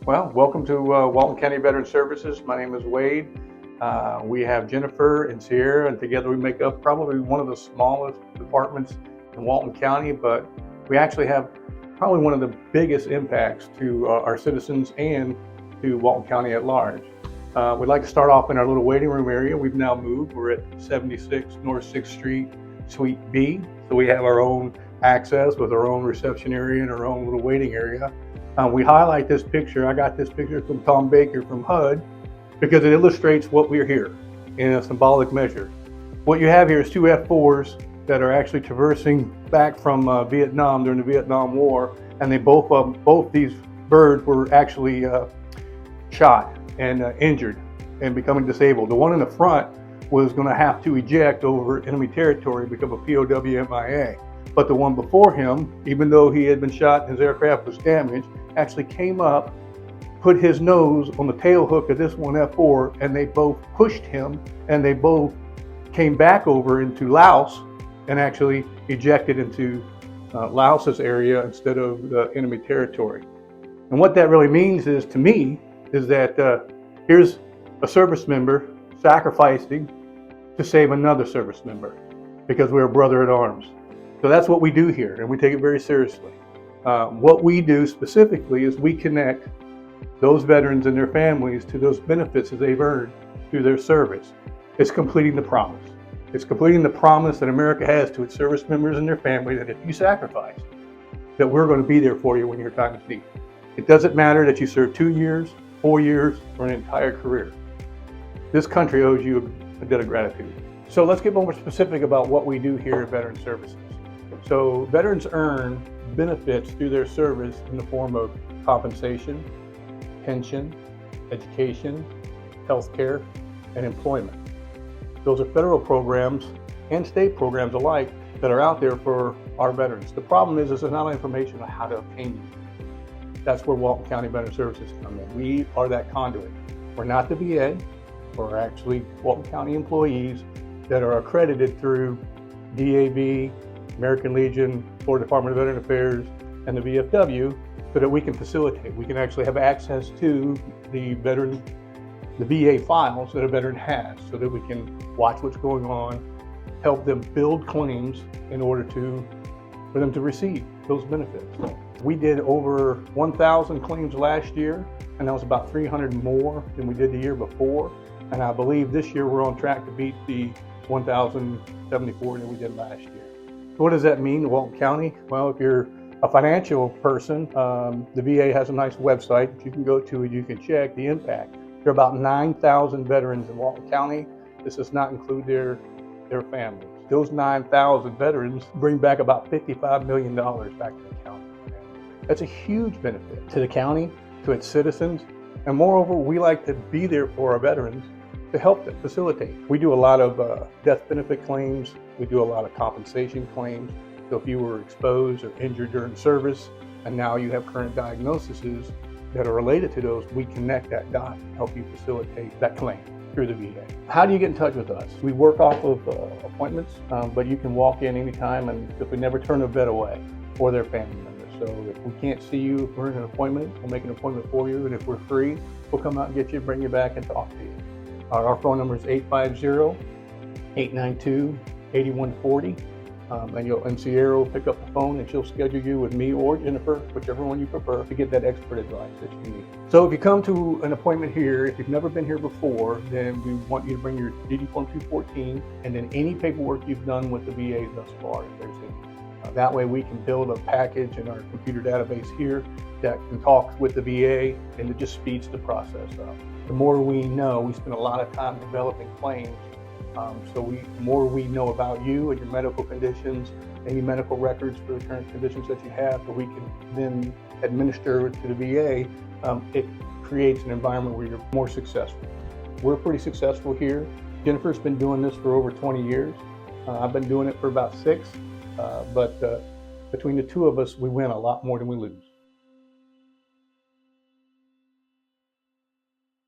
Well, welcome to Walton County Veteran Services. My name is Wade. We have Jennifer and Sierra, and together we make up probably one of the smallest departments in Walton County, but we actually have probably one of the biggest impacts to our citizens and to Walton County at large. We'd like to start off in our little waiting room area. We've now moved. We're at 76 North 6th Street, Suite B. So we have our own access with our own reception area and our own little waiting area. We highlight this picture. I got this picture from Tom Baker from HUD because it illustrates what we're here in a symbolic measure. What you have here is two F4s that are actually traversing back from Vietnam during the Vietnam War, and they both these birds were actually shot and injured and becoming disabled. The one in the front was going to have to eject over enemy territory, become a POW MIA. But the one before him, even though he had been shot and his aircraft was damaged, actually came up, put his nose on the tail hook of this one F4, and they both pushed him, and they both came back over into Laos and actually ejected into Laos's area instead of the enemy territory. And what that really means is, to me, is that here's a service member sacrificing to save another service member because we're a brother at arms. So that's what we do here, and we take it very seriously. What we do specifically is we connect those veterans and their families to those benefits that they've earned through their service. It's completing the promise. It's completing the promise that America has to its service members and their family that if you sacrifice, that we're going to be there for you when your time is needed. It doesn't matter that you serve 2 years, 4 years, or an entire career. This country owes you a debt of gratitude. So let's get more specific about what we do here at Veteran Services. So veterans earn benefits through their service in the form of compensation, pension, education, healthcare, and employment. Those are federal programs and state programs alike that are out there for our veterans. The problem is there's not information on how to obtain them. That's where Walton County Veteran Services come in. We are that conduit. We're not the VA. We're actually Walton County employees that are accredited through DAV, American Legion, Florida Department of Veteran Affairs, and the VFW, so that we can facilitate. We can actually have access to the VA files that a veteran has, so that we can watch what's going on, help them build claims in order for them to receive those benefits. We did over 1,000 claims last year, and that was about 300 more than we did the year before. And I believe this year we're on track to beat the 1,074 that we did last year. So what does that mean to Walton County? Well, if you're a financial person, the VA has a nice website that you can go to and you can check the impact. There are about 9,000 veterans in Walton County. This does not include their families. Those 9,000 veterans bring back about $55 million back to the county. That's a huge benefit to the county, to its citizens, and moreover, we like to be there for our veterans to help them facilitate. We do a lot of death benefit claims. We do a lot of compensation claims. So if you were exposed or injured during service and now you have current diagnoses that are related to those, we connect that dot and help you facilitate that claim through the VA. How do you get in touch with us? We work off of appointments, but you can walk in anytime, and if we never turn a vet away or their family members. So if we can't see you, if we're in an appointment, we'll make an appointment for you, and if we're free, we'll come out and get you, bring you back, and talk to you. Our phone number is 850-892-8140, and Sierra will pick up the phone and she'll schedule you with me or Jennifer, whichever one you prefer, to get that expert advice that you need. So if you come to an appointment here, if you've never been here before, then we want you to bring your DD Form 214 and then any paperwork you've done with the VA thus far, if there's any. That way we can build a package in our computer database here that can talk with the VA, and it just speeds the process up. The more we know, we spend a lot of time developing claims. The more we know about you and your medical conditions, any medical records for the current conditions that you have, so we can then administer to the VA, it creates an environment where you're more successful. We're pretty successful here. Jennifer's been doing this for over 20 years. I've been doing it for about 6. But between the two of us, we win a lot more than we lose.